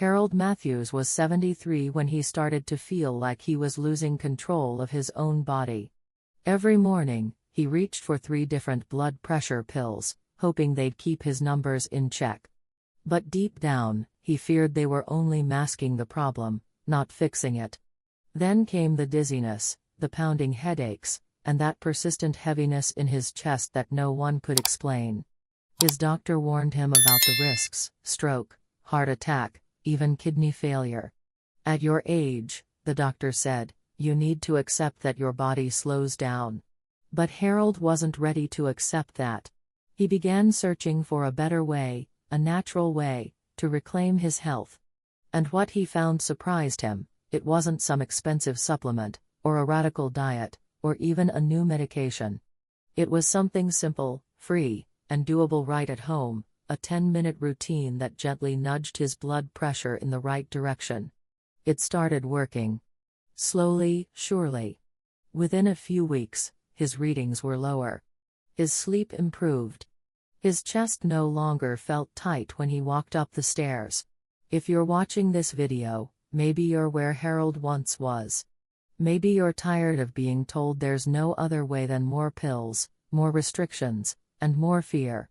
Harold Matthews was 73 when he started to feel like he was losing control of his own body. Every morning, he reached for 3 different blood pressure pills, hoping they'd keep his numbers in check. But deep down, he feared they were only masking the problem, not fixing it. Then came the dizziness, the pounding headaches, and that persistent heaviness in his chest that no one could explain. His doctor warned him about the risks: stroke, heart attack, even kidney failure. At your age, the doctor said, you need to accept that your body slows down. But Harold wasn't ready to accept that. He began searching for a better way, a natural way, to reclaim his health. And what he found surprised him. It wasn't some expensive supplement, or a radical diet, or even a new medication. It was something simple, free, and doable right at home, a 10-minute routine that gently nudged his blood pressure in the right direction. It started working. Slowly, surely. Within a few weeks, his readings were lower. His sleep improved. His chest no longer felt tight when he walked up the stairs. If you're watching this video, maybe you're where Harold once was. Maybe you're tired of being told there's no other way than more pills, more restrictions, and more fear.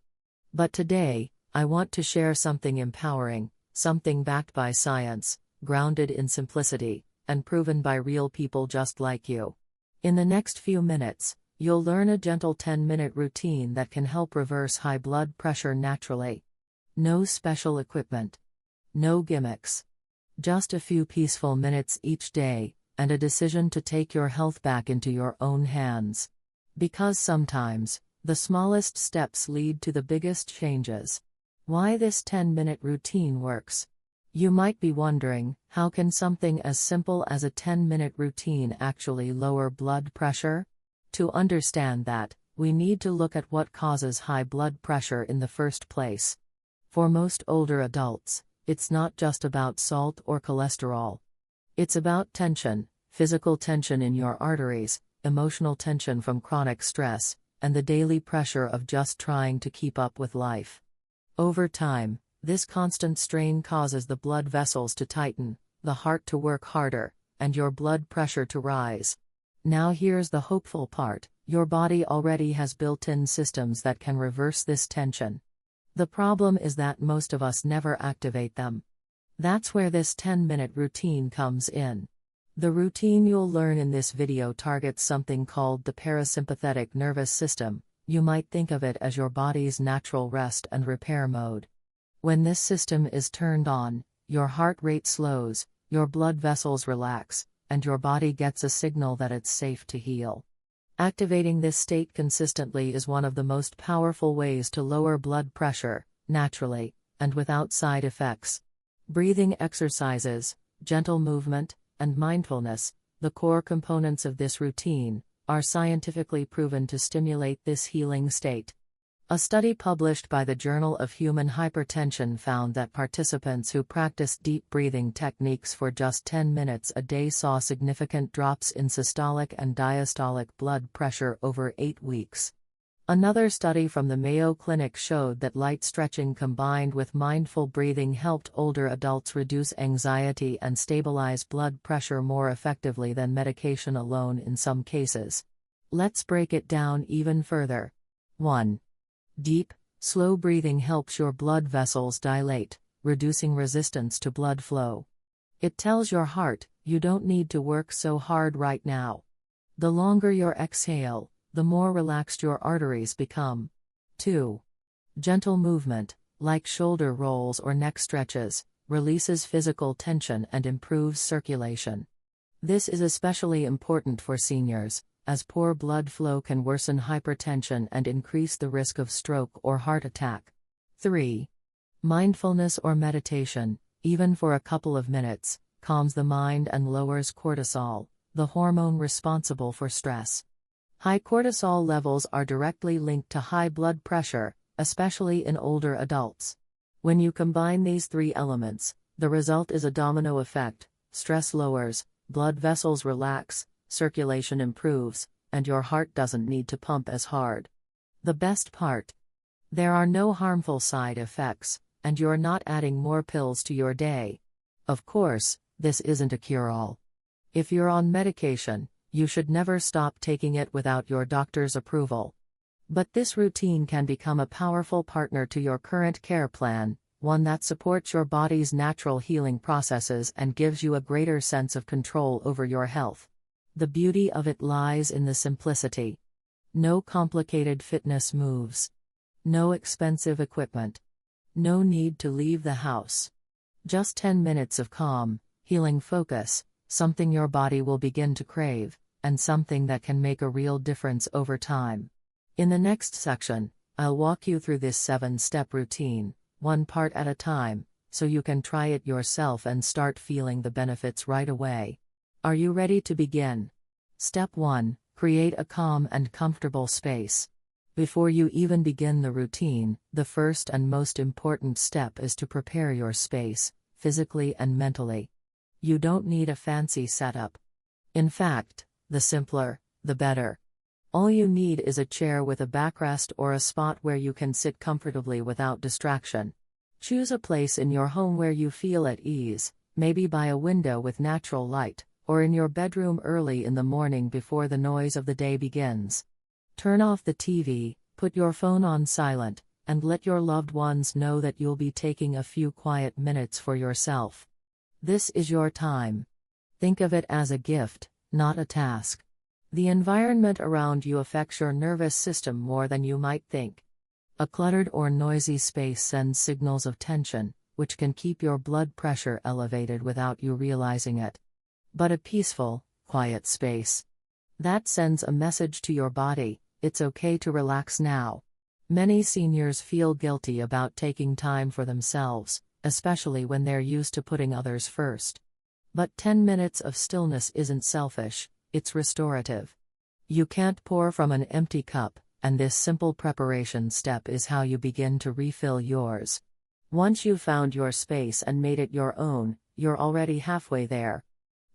But today, I want to share something empowering, something backed by science, grounded in simplicity, and proven by real people just like you. In the next few minutes, you'll learn a gentle 10-minute routine that can help reverse high blood pressure naturally. No special equipment. No gimmicks. Just a few peaceful minutes each day, and a decision to take your health back into your own hands. Because sometimes, the smallest steps lead to the biggest changes. Why this 10-minute routine works. You might be wondering, how can something as simple as a 10-minute routine actually lower blood pressure? To understand that, we need to look at what causes high blood pressure in the first place. For most older adults, it's not just about salt or cholesterol. It's about tension, physical tension in your arteries, emotional tension from chronic stress, and the daily pressure of just trying to keep up with life. Over time, this constant strain causes the blood vessels to tighten, the heart to work harder, and your blood pressure to rise. Now here's the hopeful part: your body already has built-in systems that can reverse this tension. The problem is that most of us never activate them. That's where this 10-minute routine comes in. The routine you'll learn in this video targets something called the parasympathetic nervous system. You might think of it as your body's natural rest and repair mode. When this system is turned on, your heart rate slows, your blood vessels relax, and your body gets a signal that it's safe to heal. Activating this state consistently is one of the most powerful ways to lower blood pressure, naturally, and without side effects. Breathing exercises, gentle movement, and mindfulness, the core components of this routine, are scientifically proven to stimulate this healing state. A study published by the Journal of Human Hypertension found that participants who practiced deep breathing techniques for just 10 minutes a day saw significant drops in systolic and diastolic blood pressure over 8 weeks. Another study from the Mayo Clinic showed that light stretching combined with mindful breathing helped older adults reduce anxiety and stabilize blood pressure more effectively than medication alone in some cases. Let's break it down even further. 1. Deep, slow breathing helps your blood vessels dilate, reducing resistance to blood flow. It tells your heart, you don't need to work so hard right now. The longer your exhale, the more relaxed your arteries become. 2. Gentle movement, like shoulder rolls or neck stretches, releases physical tension and improves circulation. This is especially important for seniors, as poor blood flow can worsen hypertension and increase the risk of stroke or heart attack. 3. Mindfulness or meditation, even for a couple of minutes, calms the mind and lowers cortisol, the hormone responsible for stress. High cortisol levels are directly linked to high blood pressure, especially in older adults. When you combine these 3 elements, the result is a domino effect: stress lowers, blood vessels relax, circulation improves, and your heart doesn't need to pump as hard. The best part? There are no harmful side effects, and you're not adding more pills to your day. Of course, this isn't a cure-all. If you're on medication, you should never stop taking it without your doctor's approval. But this routine can become a powerful partner to your current care plan, one that supports your body's natural healing processes and gives you a greater sense of control over your health. The beauty of it lies in the simplicity. No complicated fitness moves. No expensive equipment. No need to leave the house. Just 10 minutes of calm, healing focus, something your body will begin to crave, and something that can make a real difference over time. In the next section, I'll walk you through this 7-step routine, one part at a time, so you can try it yourself and start feeling the benefits right away. Are you ready to begin? Step 1. Create a calm and comfortable space. Before you even begin the routine, the first and most important step is to prepare your space, physically and mentally. You don't need a fancy setup. In fact, the simpler, the better. All you need is a chair with a backrest or a spot where you can sit comfortably without distraction. Choose a place in your home where you feel at ease, maybe by a window with natural light, or in your bedroom early in the morning before the noise of the day begins. Turn off the TV, put your phone on silent, and let your loved ones know that you'll be taking a few quiet minutes for yourself. This is your time. Think of it as a gift, not a task. The environment around you affects your nervous system more than you might think. A cluttered or noisy space sends signals of tension, which can keep your blood pressure elevated without you realizing it. But a peaceful, quiet space, that sends a message to your body: it's okay to relax now. Many seniors feel guilty about taking time for themselves, especially when they're used to putting others first. But 10 minutes of stillness isn't selfish, it's restorative. You can't pour from an empty cup, and this simple preparation step is how you begin to refill yours. Once you've found your space and made it your own, you're already halfway there.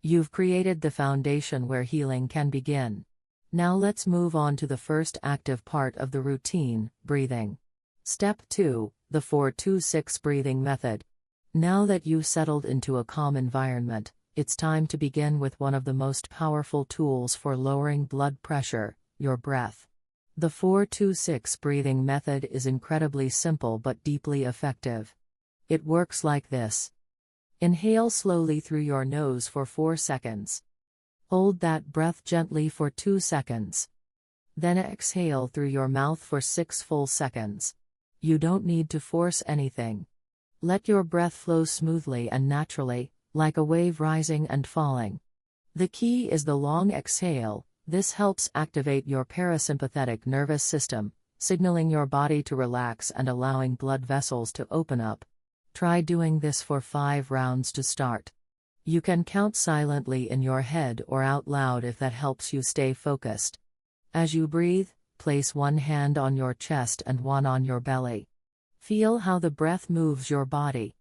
You've created the foundation where healing can begin. Now let's move on to the first active part of the routine, breathing. Step 2, the 4-2-6 breathing method. Now that you've settled into a calm environment, it's time to begin with one of the most powerful tools for lowering blood pressure, your breath. The 4-2-6 breathing method is incredibly simple but deeply effective. It works like this. Inhale slowly through your nose for 4 seconds. Hold that breath gently for 2 seconds. Then exhale through your mouth for 6 full seconds. You don't need to force anything. Let your breath flow smoothly and naturally, like a wave rising and falling. The key is the long exhale. This helps activate your parasympathetic nervous system, signaling your body to relax and allowing blood vessels to open up. Try doing this for 5 rounds to start. You can count silently in your head or out loud if that helps you stay focused. As you breathe, place one hand on your chest and one on your belly. Feel how the breath moves your body.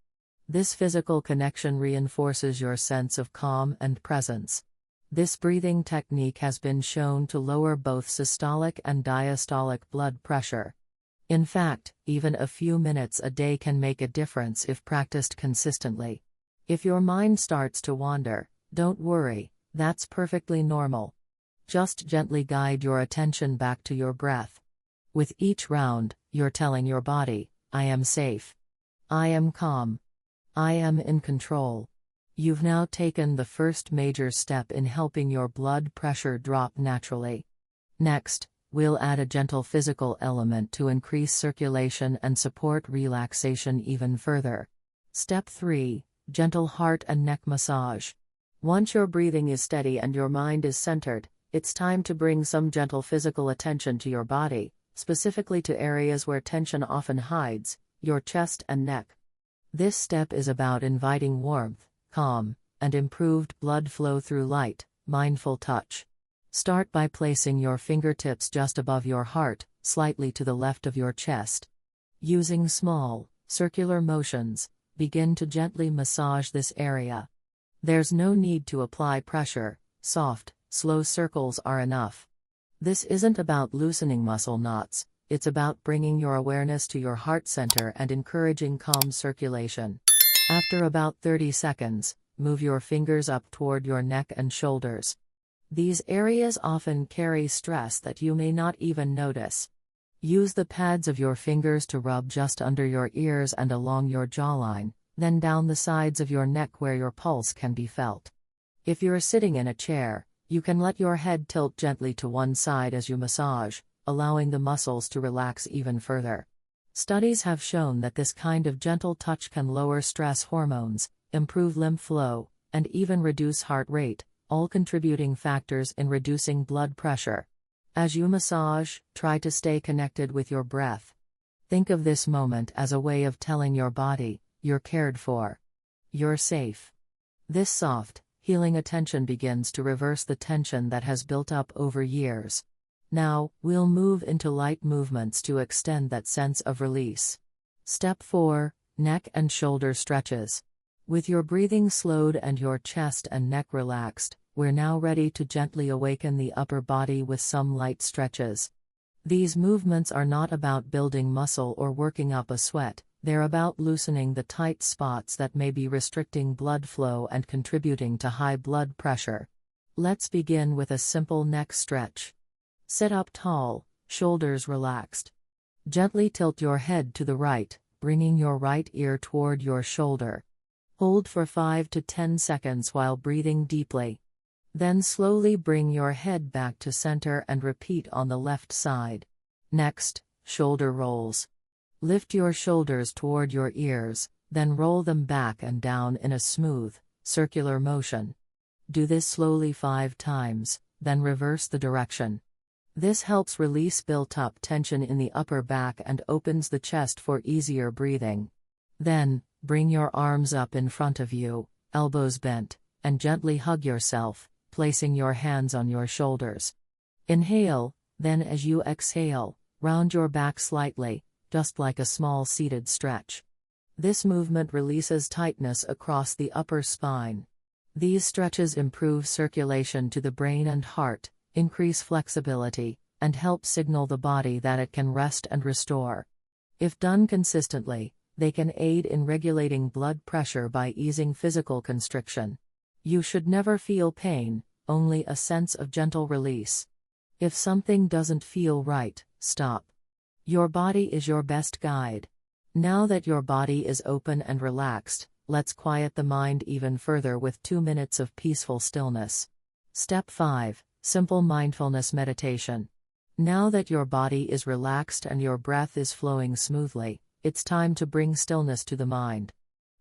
This physical connection reinforces your sense of calm and presence. This breathing technique has been shown to lower both systolic and diastolic blood pressure. In fact, even a few minutes a day can make a difference if practiced consistently. If your mind starts to wander, don't worry, that's perfectly normal. Just gently guide your attention back to your breath. With each round, you're telling your body, I am safe. I am calm. I am in control. You've now taken the first major step in helping your blood pressure drop naturally. Next, we'll add a gentle physical element to increase circulation and support relaxation even further. Step 3, gentle heart and neck massage. Once your breathing is steady and your mind is centered, it's time to bring some gentle physical attention to your body, specifically to areas where tension often hides, your chest and neck. This step is about inviting warmth, calm, and improved blood flow through light, mindful touch. Start by placing your fingertips just above your heart, slightly to the left of your chest. Using small, circular motions, begin to gently massage this area. There's no need to apply pressure, soft, slow circles are enough. This isn't about loosening muscle knots, it's about bringing your awareness to your heart center and encouraging calm circulation. After about 30 seconds, move your fingers up toward your neck and shoulders. These areas often carry stress that you may not even notice. Use the pads of your fingers to rub just under your ears and along your jawline, then down the sides of your neck where your pulse can be felt. If you're sitting in a chair, you can let your head tilt gently to one side as you massage, allowing the muscles to relax even further. Studies have shown that this kind of gentle touch can lower stress hormones, improve lymph flow, and even reduce heart rate, all contributing factors in reducing blood pressure. As you massage, try to stay connected with your breath. Think of this moment as a way of telling your body, you're cared for. You're safe. This soft, healing attention begins to reverse the tension that has built up over years. Now, we'll move into light movements to extend that sense of release. Step 4, Neck and Shoulder Stretches. With your breathing slowed and your chest and neck relaxed, we're now ready to gently awaken the upper body with some light stretches. These movements are not about building muscle or working up a sweat, they're about loosening the tight spots that may be restricting blood flow and contributing to high blood pressure. Let's begin with a simple neck stretch. Sit up tall, shoulders relaxed. Gently tilt your head to the right, bringing your right ear toward your shoulder. Hold for 5 to 10 seconds while breathing deeply. Then slowly bring your head back to center and repeat on the left side. Next, shoulder rolls. Lift your shoulders toward your ears, then roll them back and down in a smooth, circular motion. Do this slowly 5 times, then reverse the direction. This helps release built-up tension in the upper back and opens the chest for easier breathing. Then, bring your arms up in front of you, elbows bent, and gently hug yourself, placing your hands on your shoulders. Inhale, then as you exhale, round your back slightly, just like a small seated stretch. This movement releases tightness across the upper spine. These stretches improve circulation to the brain and heart, increase flexibility, and help signal the body that it can rest and restore. If done consistently, they can aid in regulating blood pressure by easing physical constriction. You should never feel pain, only a sense of gentle release. If something doesn't feel right, stop. Your body is your best guide. Now that your body is open and relaxed, let's quiet the mind even further with 2 minutes of peaceful stillness. Step 5. Simple mindfulness meditation. Now that your body is relaxed and your breath is flowing smoothly, it's time to bring stillness to the mind.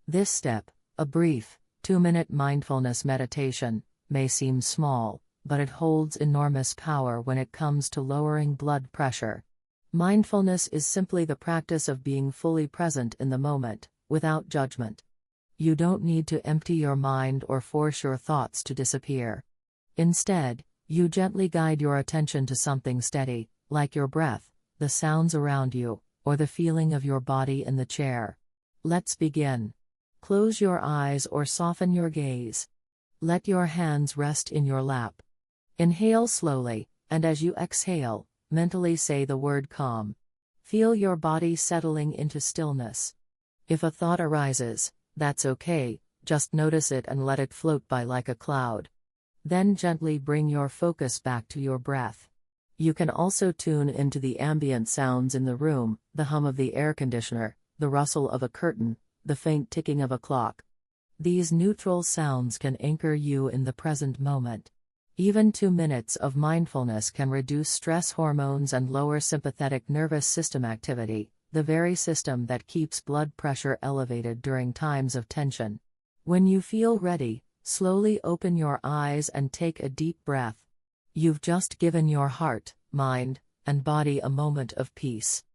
This step, a brief, 2-minute mindfulness meditation, may seem small, but it holds enormous power when it comes to lowering blood pressure. Mindfulness is simply the practice of being fully present in the moment, without judgment. You don't need to empty your mind or force your thoughts to disappear. Instead, you gently guide your attention to something steady, like your breath, the sounds around you, or the feeling of your body in the chair. Let's begin. Close your eyes or soften your gaze. Let your hands rest in your lap. Inhale slowly, and as you exhale, mentally say the word calm. Feel your body settling into stillness. If a thought arises, that's okay, just notice it and let it float by like a cloud. Then gently bring your focus back to your breath. You can also tune into the ambient sounds in the room, the hum of the air conditioner, the rustle of a curtain, the faint ticking of a clock. These neutral sounds can anchor you in the present moment. Even 2 minutes of mindfulness can reduce stress hormones and lower sympathetic nervous system activity, the very system that keeps blood pressure elevated during times of tension. When you feel ready, slowly open your eyes and take a deep breath. You've just given your heart, mind, and body a moment of peace.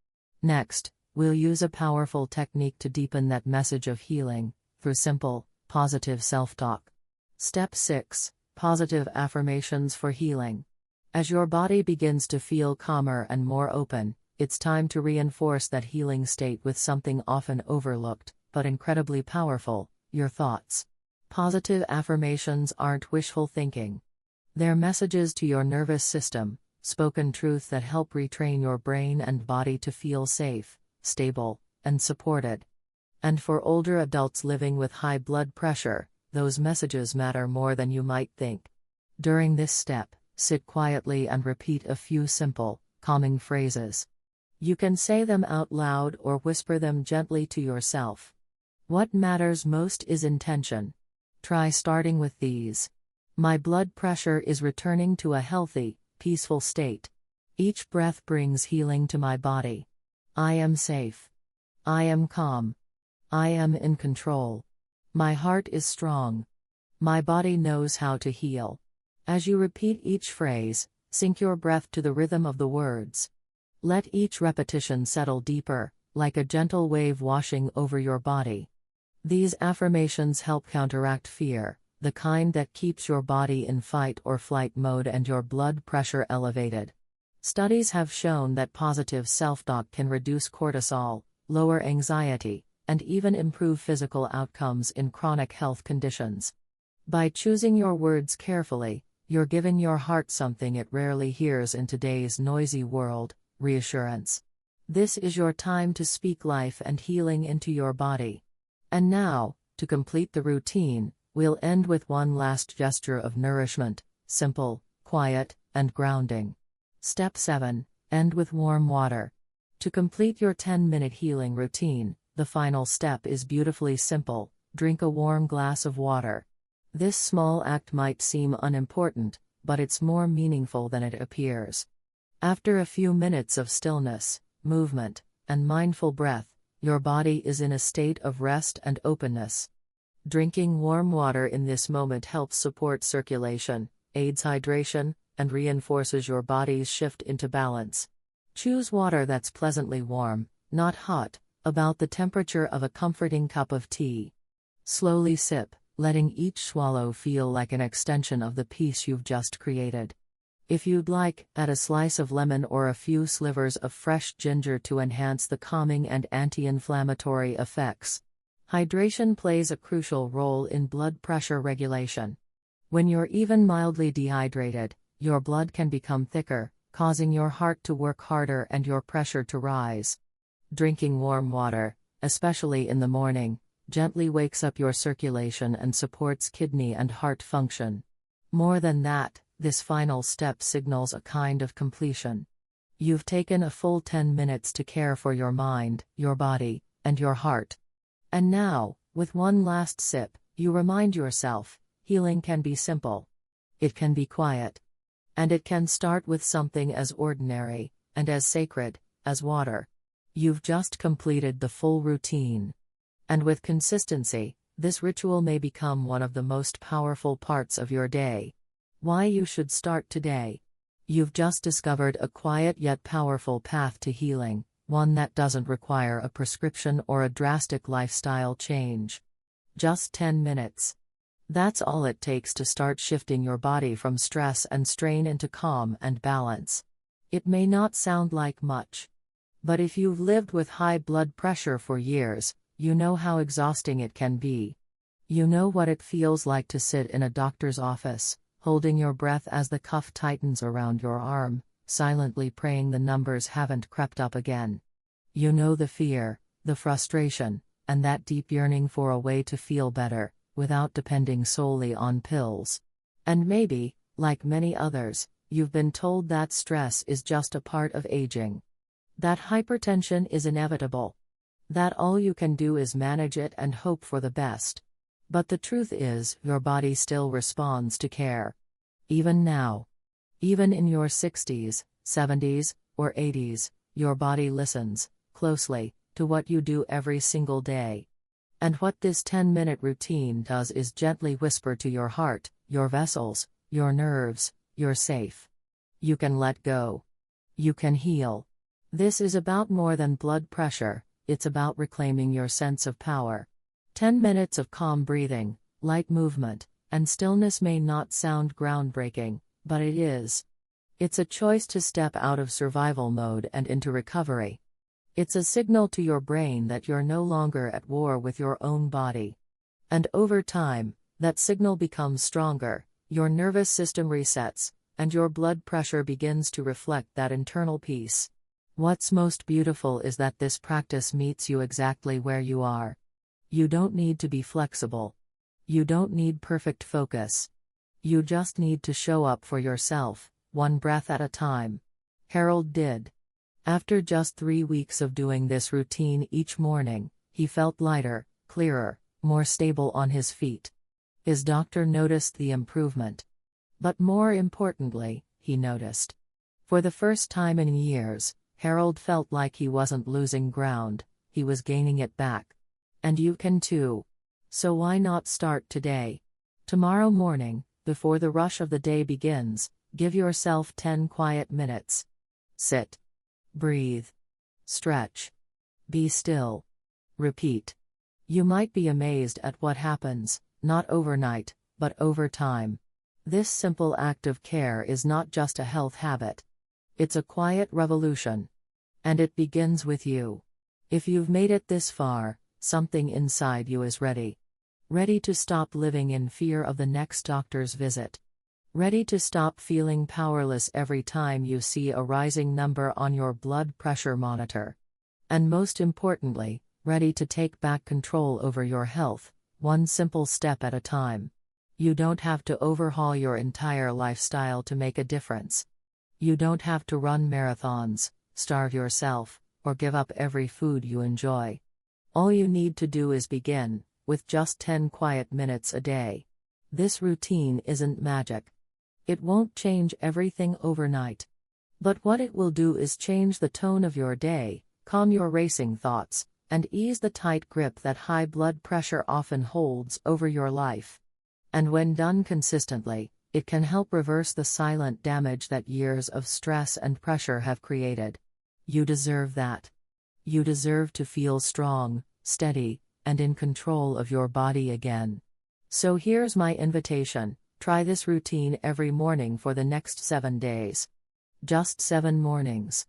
Next, we'll use a powerful technique to deepen that message of healing, through simple, positive self-talk. Step 6. Positive affirmations for healing. As your body begins to feel calmer and more open, it's time to reinforce that healing state with something often overlooked, but incredibly powerful: your thoughts. Positive affirmations aren't wishful thinking. They're messages to your nervous system, spoken truth that help retrain your brain and body to feel safe, stable, and supported. And for older adults living with high blood pressure, those messages matter more than you might think. During this step, sit quietly and repeat a few simple, calming phrases. You can say them out loud or whisper them gently to yourself. What matters most is intention. Try starting with these. My blood pressure is returning to a healthy, peaceful state. Each breath brings healing to my body. I am safe. I am calm. I am in control. My heart is strong. My body knows how to heal. As you repeat each phrase, sync your breath to the rhythm of the words. Let each repetition settle deeper, like a gentle wave washing over your body. These affirmations help counteract fear, the kind that keeps your body in fight or flight mode and your blood pressure elevated. Studies have shown that positive self-talk can reduce cortisol, lower anxiety, and even improve physical outcomes in chronic health conditions. By choosing your words carefully, you're giving your heart something it rarely hears in today's noisy world: reassurance. This is your time to speak life and healing into your body. And now, to complete the routine, we'll end with one last gesture of nourishment, simple, quiet, and grounding. Step 7. End with warm water. To complete your 10-minute healing routine, the final step is beautifully simple: drink a warm glass of water. This small act might seem unimportant, but it's more meaningful than it appears. After a few minutes of stillness, movement, and mindful breath, your body is in a state of rest and openness. Drinking warm water in this moment helps support circulation, aids hydration, and reinforces your body's shift into balance. Choose water that's pleasantly warm, not hot, about the temperature of a comforting cup of tea. Slowly sip, letting each swallow feel like an extension of the peace you've just created. If you'd like, add a slice of lemon or a few slivers of fresh ginger to enhance the calming and anti-inflammatory effects. Hydration plays a crucial role in blood pressure regulation. When you're even mildly dehydrated, your blood can become thicker, causing your heart to work harder and your pressure to rise. Drinking warm water, especially in the morning, gently wakes up your circulation and supports kidney and heart function. More than that, this final step signals a kind of completion. You've taken a full 10 minutes to care for your mind, your body, and your heart. And now, with one last sip, you remind yourself, healing can be simple. It can be quiet. And it can start with something as ordinary, and as sacred, as water. You've just completed the full routine. And with consistency, this ritual may become one of the most powerful parts of your day. Why you should start today. You've just discovered a quiet yet powerful path to healing, one that doesn't require a prescription or a drastic lifestyle change. Just 10 minutes. That's all it takes to start shifting your body from stress and strain into calm and balance. It may not sound like much. But if you've lived with high blood pressure for years, you know how exhausting it can be. You know what it feels like to sit in a doctor's office, holding your breath as the cuff tightens around your arm, silently praying the numbers haven't crept up again. You know the fear, the frustration, and that deep yearning for a way to feel better, without depending solely on pills. And maybe, like many others, you've been told that stress is just a part of aging. That hypertension is inevitable. That all you can do is manage it and hope for the best. But the truth is, your body still responds to care. Even now. Even in your 60s, 70s, or 80s, your body listens, closely, to what you do every single day. And what this 10-minute routine does is gently whisper to your heart, your vessels, your nerves, you're safe. You can let go. You can heal. This is about more than blood pressure, it's about reclaiming your sense of power. 10 minutes of calm breathing, light movement, and stillness may not sound groundbreaking, but it is. It's a choice to step out of survival mode and into recovery. It's a signal to your brain that you're no longer at war with your own body. And over time, that signal becomes stronger, your nervous system resets, and your blood pressure begins to reflect that internal peace. What's most beautiful is that this practice meets you exactly where you are. You don't need to be flexible. You don't need perfect focus. You just need to show up for yourself, one breath at a time. Harold did. After just 3 weeks of doing this routine each morning, he felt lighter, clearer, more stable on his feet. His doctor noticed the improvement. But more importantly, he noticed. For the first time in years, Harold felt like he wasn't losing ground, he was gaining it back. And you can too. So why not start today? Tomorrow morning, before the rush of the day begins, give yourself 10 quiet minutes. Sit. Breathe. Stretch. Be still. Repeat. You might be amazed at what happens, not overnight, but over time. This simple act of care is not just a health habit. It's a quiet revolution. And it begins with you. If you've made it this far, something inside you is ready. Ready to stop living in fear of the next doctor's visit. Ready to stop feeling powerless every time you see a rising number on your blood pressure monitor. And most importantly, ready to take back control over your health, one simple step at a time. You don't have to overhaul your entire lifestyle to make a difference. You don't have to run marathons, starve yourself, or give up every food you enjoy. All you need to do is begin, with just 10 quiet minutes a day. This routine isn't magic. It won't change everything overnight. But what it will do is change the tone of your day, calm your racing thoughts, and ease the tight grip that high blood pressure often holds over your life. And when done consistently, it can help reverse the silent damage that years of stress and pressure have created. You deserve that. You deserve to feel strong, steady, and in control of your body again. So here's my invitation. Try this routine every morning for the next 7 days. Just 7 mornings.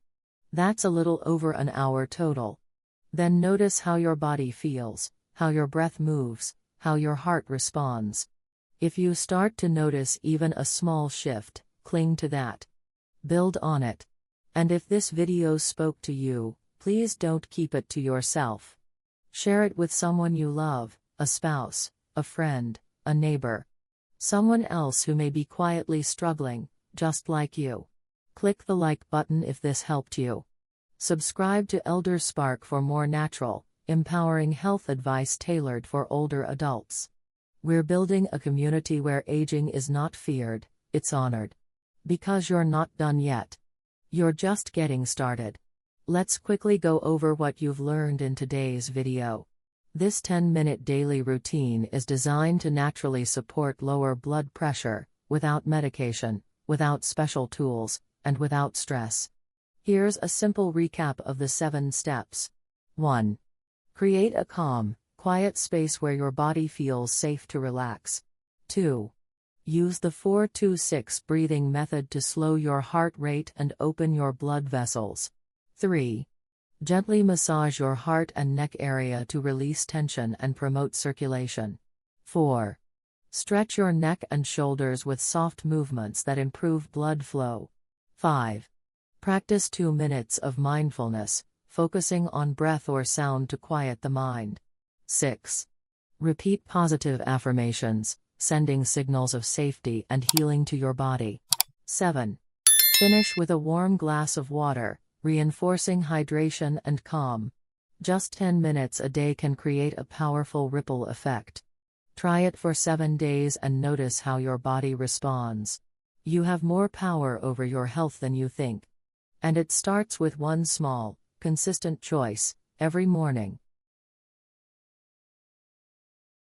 That's a little over an hour total. Then notice how your body feels, how your breath moves, how your heart responds. If you start to notice even a small shift, cling to that. Build on it. And if this video spoke to you, please don't keep it to yourself. Share it with someone you love, a spouse, a friend, a neighbor. Someone else who may be quietly struggling, just like you. Click the like button if this helped you. Subscribe to Elder Spark for more natural, empowering health advice tailored for older adults. We're building a community where aging is not feared, it's honored. Because you're not done yet. You're just getting started. Let's quickly go over what you've learned in today's video. This 10-minute daily routine is designed to naturally support lower blood pressure, without medication, without special tools, and without stress. Here's a simple recap of the 7 steps. 1. Create a calm, quiet space where your body feels safe to relax. 2. Use the 4-2-6 breathing method to slow your heart rate and open your blood vessels. 3. Gently massage your heart and neck area to release tension and promote circulation. 4. Stretch your neck and shoulders with soft movements that improve blood flow. 5. Practice 2 minutes of mindfulness, focusing on breath or sound to quiet the mind. 6. Repeat positive affirmations, sending signals of safety and healing to your body. 7. Finish with a warm glass of water, reinforcing hydration and calm. Just 10 minutes a day can create a powerful ripple effect. Try it for 7 days and notice how your body responds. You have more power over your health than you think. And it starts with one small, consistent choice, every morning.